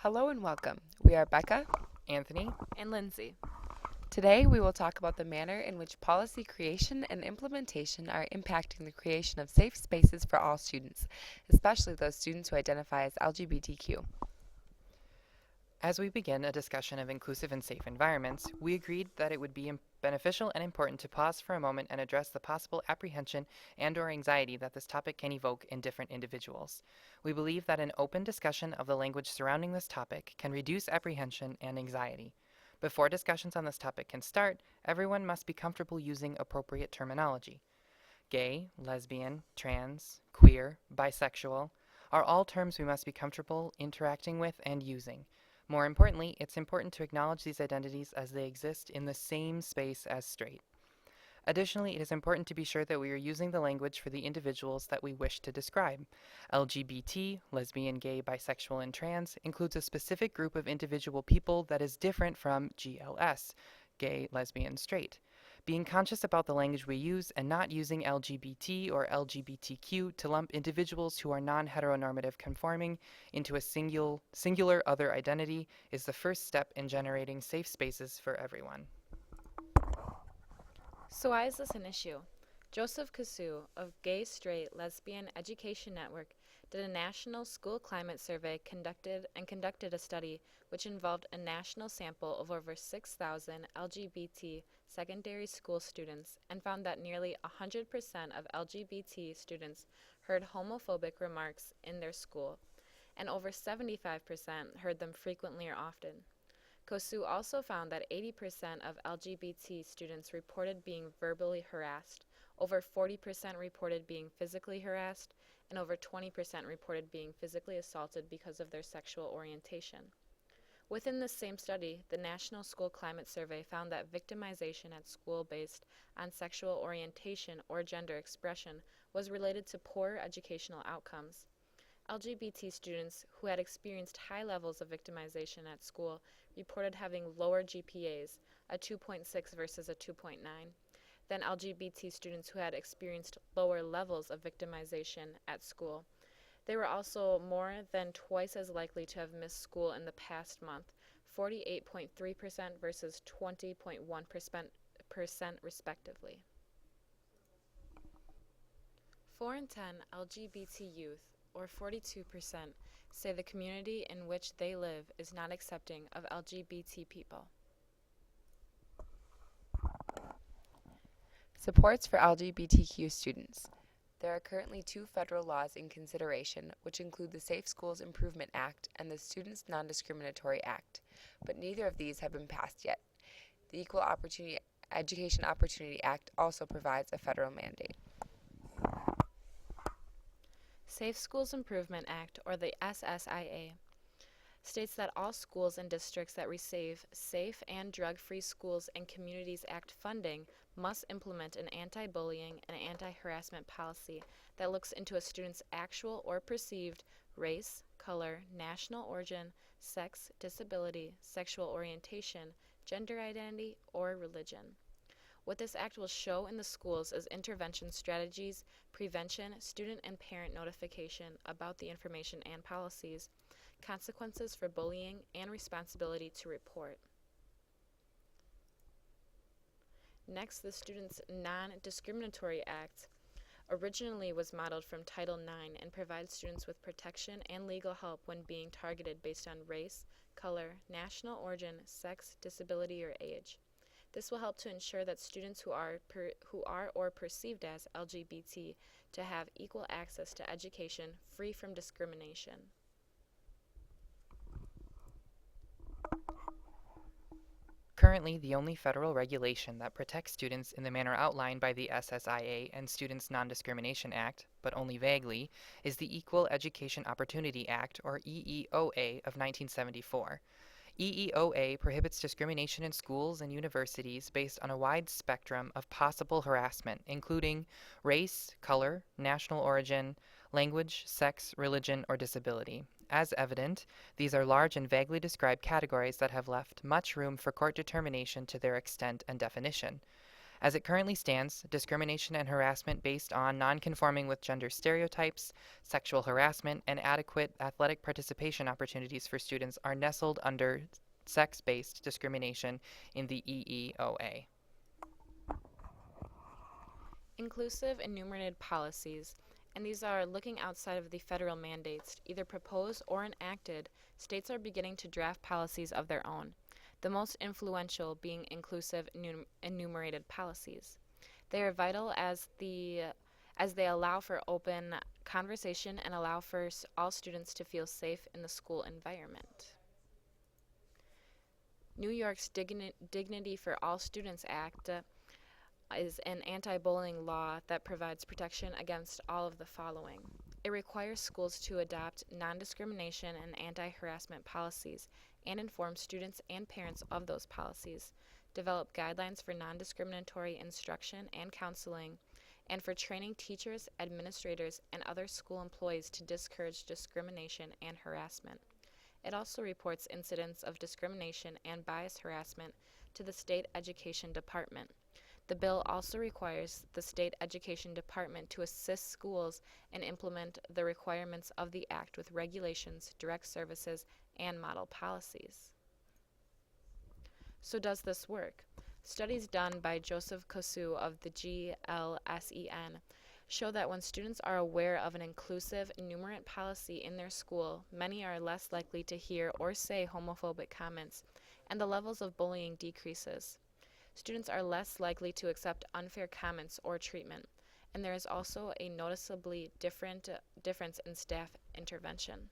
Hello and welcome. We are Becca, Anthony. And Lindsey. Today we will talk about the manner in which policy creation and implementation are impacting the creation of safe spaces for all students, especially those students who identify as LGBTQ. As we begin a discussion of inclusive and safe environments, we agreed that it would be beneficial and important to pause for a moment and address the possible apprehension and/or anxiety that this topic can evoke in different individuals. We believe that an open discussion of the language surrounding this topic can reduce apprehension and anxiety. Before discussions on this topic can start, everyone must be comfortable using appropriate terminology. Gay, lesbian, trans, queer, bisexual are all terms we must be comfortable interacting with and using. More importantly, it's important to acknowledge these identities as they exist in the same space as straight. Additionally, it is important to be sure that we are using the language for the individuals that we wish to describe. LGBT, lesbian, gay, bisexual, and trans includes a specific group of individual people that is different from GLS, gay, lesbian, straight. Being conscious about the language we use and not using LGBT or LGBTQ to lump individuals who are non-heteronormative conforming into a singular other identity is the first step in generating safe spaces for everyone. So why is this an issue? Joseph Kosciw of Gay, Straight, Lesbian Education Network did a national school climate survey conducted a study which involved a national sample of over 6,000 LGBT secondary school students and found that nearly 100% of LGBT students heard homophobic remarks in their school, and over 75% heard them frequently or often. Kosciw also found that 80% of LGBT students reported being verbally harassed, over 40% reported being physically harassed, and over 20% reported being physically assaulted because of their sexual orientation. Within this same study, the National School Climate Survey found that victimization at school based on sexual orientation or gender expression was related to poor educational outcomes. LGBT students who had experienced high levels of victimization at school reported having lower GPAs, a 2.6 versus a 2.9, than LGBT students who had experienced lower levels of victimization at school. They were also more than twice as likely to have missed school in the past month, 48.3% versus 20.1% respectively. 4 in 10 LGBT youth, or 42%, say the community in which they live is not accepting of LGBT people. Supports for LGBTQ students. There are currently two federal laws in consideration, which include the Safe Schools Improvement Act and the Students Non-Discriminatory Act, but neither of these have been passed yet. The Equal Education Opportunity Act also provides a federal mandate. Safe Schools Improvement Act, or the SSIA, states that all schools and districts that receive Safe and Drug-Free Schools and Communities Act funding must implement an anti-bullying and anti-harassment policy that looks into a student's actual or perceived race, color, national origin, sex, disability, sexual orientation, gender identity, or religion. What this act will show in the schools is intervention strategies, prevention, student and parent notification about the information and policies, consequences for bullying, and responsibility to report. Next, the Students Non-Discriminatory Act originally was modeled from Title IX and provides students with protection and legal help when being targeted based on race, color, national origin, sex, disability, or age. This will help to ensure that students who are or perceived as LGBT to have equal access to education free from discrimination. Currently, the only federal regulation that protects students in the manner outlined by the SSIA and Students Non-Discrimination Act, but only vaguely, is the Equal Education Opportunity Act, or EEOA, of 1974. EEOA prohibits discrimination in schools and universities based on a wide spectrum of possible harassment, including race, color, national origin, language, sex, religion, or disability. As evident, these are large and vaguely described categories that have left much room for court determination to their extent and definition. As it currently stands, discrimination and harassment based on nonconforming with gender stereotypes, sexual harassment, and adequate athletic participation opportunities for students are nestled under sex-based discrimination in the EEOA. Inclusive enumerated policies, and these are looking outside of the federal mandates, either proposed or enacted. States are beginning to draft policies of their own, the most influential being inclusive enumerated policies. They are vital as they allow for open conversation and allow for all students to feel safe in the school environment. New York's Dignity for All Students Act is an anti-bullying law that provides protection against all of the following. It requires schools to adopt non-discrimination and anti-harassment policies and inform students and parents of those policies, develop guidelines for non-discriminatory instruction and counseling, and for training teachers, administrators, and other school employees to discourage discrimination and harassment. It also reports incidents of discrimination and bias harassment to the State Education Department. The bill also requires the State Education Department to assist schools and implement the requirements of the Act with regulations, direct services, and model policies. So does this work? Studies done by Kosciw of the GLSEN show that when students are aware of an inclusive enumerant policy in their school, many are less likely to hear or say homophobic comments, and the levels of bullying decreases. Students are less likely to accept unfair comments or treatment, and there is also a noticeably difference in staff intervention.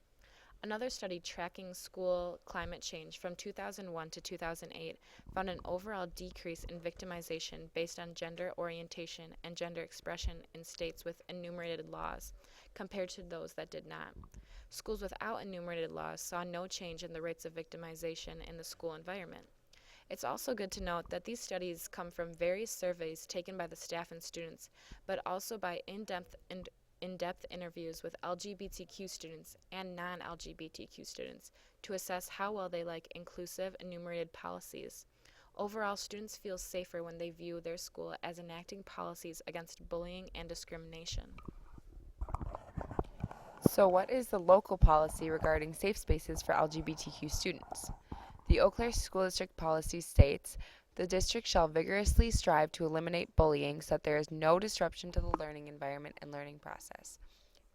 Another study tracking school climate change from 2001 to 2008 found an overall decrease in victimization based on gender orientation and gender expression in states with enumerated laws compared to those that did not. Schools without enumerated laws saw no change in the rates of victimization in the school environment. It's also good to note that these studies come from various surveys taken by the staff and students, but also by in-depth interviews with LGBTQ students and non-LGBTQ students to assess how well they like inclusive enumerated policies. Overall, students feel safer when they view their school as enacting policies against bullying and discrimination. So what is the local policy regarding safe spaces for LGBTQ students? The Eau Claire School District policy states, the district shall vigorously strive to eliminate bullying so that there is no disruption to the learning environment and learning process.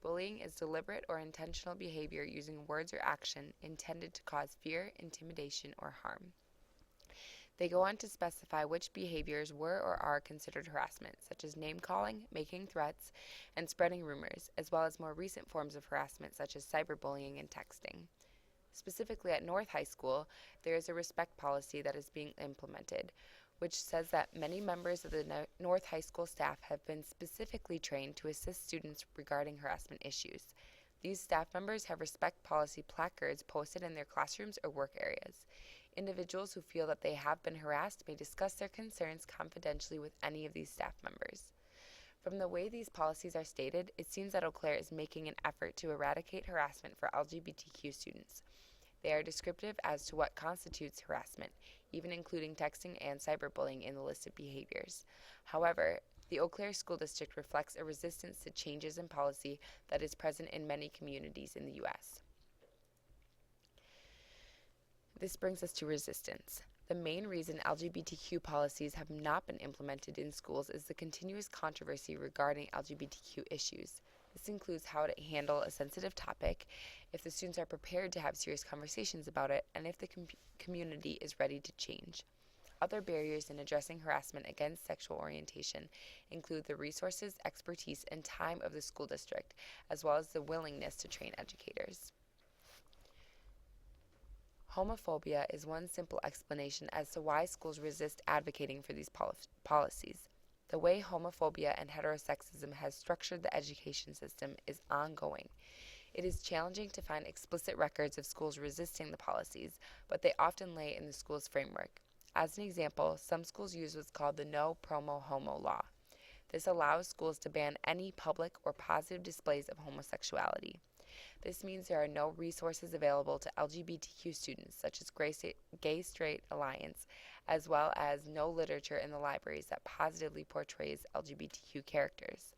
Bullying is deliberate or intentional behavior using words or action intended to cause fear, intimidation, or harm. They go on to specify which behaviors were or are considered harassment, such as name-calling, making threats, and spreading rumors, as well as more recent forms of harassment such as cyberbullying and texting. Specifically at North High School, there is a respect policy that is being implemented, which says that many members of the North High School staff have been specifically trained to assist students regarding harassment issues. These staff members have respect policy placards posted in their classrooms or work areas. Individuals who feel that they have been harassed may discuss their concerns confidentially with any of these staff members. From the way these policies are stated, it seems that Eau Claire is making an effort to eradicate harassment for LGBTQ students. They are descriptive as to what constitutes harassment, even including texting and cyberbullying in the list of behaviors. However, the Eau Claire School District reflects a resistance to changes in policy that is present in many communities in the U.S. This brings us to resistance. The main reason LGBTQ policies have not been implemented in schools is the continuous controversy regarding LGBTQ issues. This includes how to handle a sensitive topic, if the students are prepared to have serious conversations about it, and if the community is ready to change. Other barriers in addressing harassment against sexual orientation include the resources, expertise, and time of the school district, as well as the willingness to train educators. Homophobia is one simple explanation as to why schools resist advocating for these policies. The way homophobia and heterosexism has structured the education system is ongoing. It is challenging to find explicit records of schools resisting the policies, but they often lay in the school's framework. As an example, some schools use what's called the No Promo Homo law. This allows schools to ban any public or positive displays of homosexuality. This means there are no resources available to LGBTQ students, such as Gay Straight Alliance, as well as no literature in the libraries that positively portrays LGBTQ characters.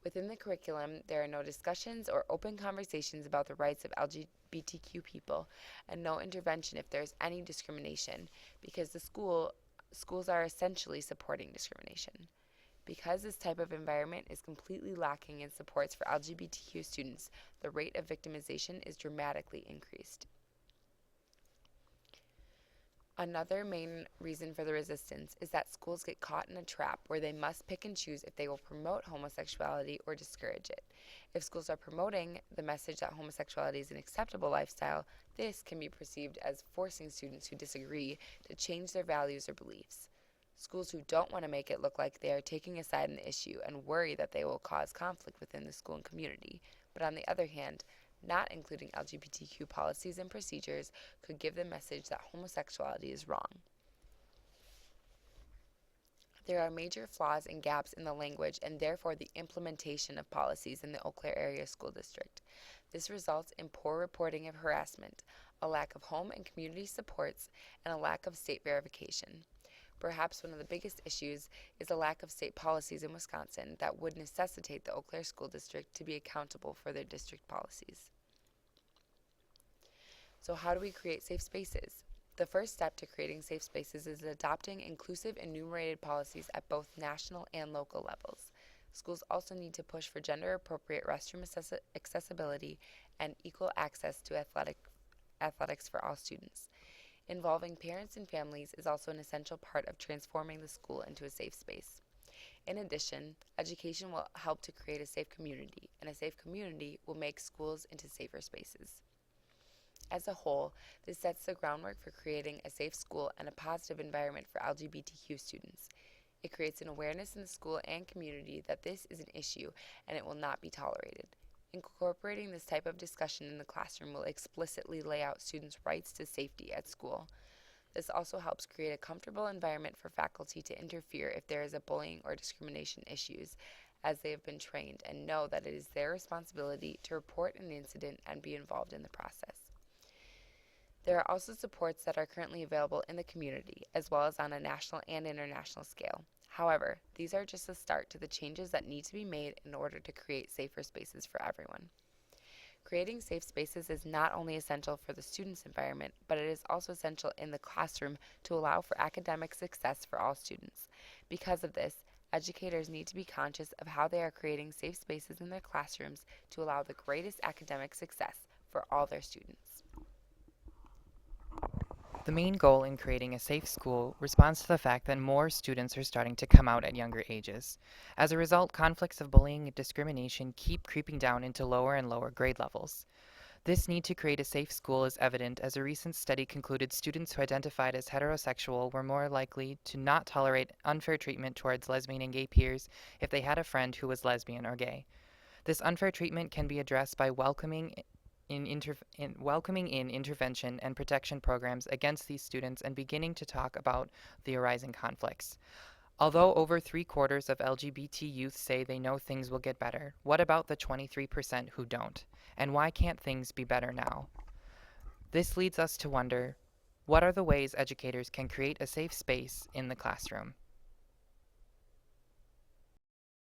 Within the curriculum, there are no discussions or open conversations about the rights of LGBTQ people, and no intervention if there is any discrimination, because the schools are essentially supporting discrimination. Because this type of environment is completely lacking in supports for LGBTQ students, the rate of victimization is dramatically increased. Another main reason for the resistance is that schools get caught in a trap where they must pick and choose if they will promote homosexuality or discourage it. If schools are promoting the message that homosexuality is an acceptable lifestyle, this can be perceived as forcing students who disagree to change their values or beliefs. Schools who don't want to make it look like they are taking a side in the issue and worry that they will cause conflict within the school and community, but on the other hand, not including LGBTQ policies and procedures could give the message that homosexuality is wrong. There are major flaws and gaps in the language and therefore the implementation of policies in the Eau Claire Area School District. This results in poor reporting of harassment, a lack of home and community supports, and a lack of state verification. Perhaps one of the biggest issues is a lack of state policies in Wisconsin that would necessitate the Eau Claire School District to be accountable for their district policies. So how do we create safe spaces? The first step to creating safe spaces is adopting inclusive enumerated policies at both national and local levels. Schools also need to push for gender-appropriate restroom accessibility and equal access to athletics for all students. Involving parents and families is also an essential part of transforming the school into a safe space. In addition, education will help to create a safe community, and a safe community will make schools into safer spaces. As a whole, this sets the groundwork for creating a safe school and a positive environment for LGBTQ students. It creates an awareness in the school and community that this is an issue and it will not be tolerated. Incorporating this type of discussion in the classroom will explicitly lay out students' rights to safety at school. This also helps create a comfortable environment for faculty to interfere if there is a bullying or discrimination issues, as they have been trained and know that it is their responsibility to report an incident and be involved in the process. There are also supports that are currently available in the community, as well as on a national and international scale. However, these are just a start to the changes that need to be made in order to create safer spaces for everyone. Creating safe spaces is not only essential for the student's environment, but it is also essential in the classroom to allow for academic success for all students. Because of this, educators need to be conscious of how they are creating safe spaces in their classrooms to allow the greatest academic success for all their students. The main goal in creating a safe school responds to the fact that more students are starting to come out at younger ages. As a result, conflicts of bullying and discrimination keep creeping down into lower and lower grade levels. This need to create a safe school is evident as a recent study concluded students who identified as heterosexual were more likely to not tolerate unfair treatment towards lesbian and gay peers if they had a friend who was lesbian or gay. This unfair treatment can be addressed by welcoming in intervention and protection programs against these students and beginning to talk about the arising conflicts. Although over 3/4 of LGBT youth say they know things will get better, what about the 23% who don't? And why can't things be better now? This leads us to wonder, what are the ways educators can create a safe space in the classroom?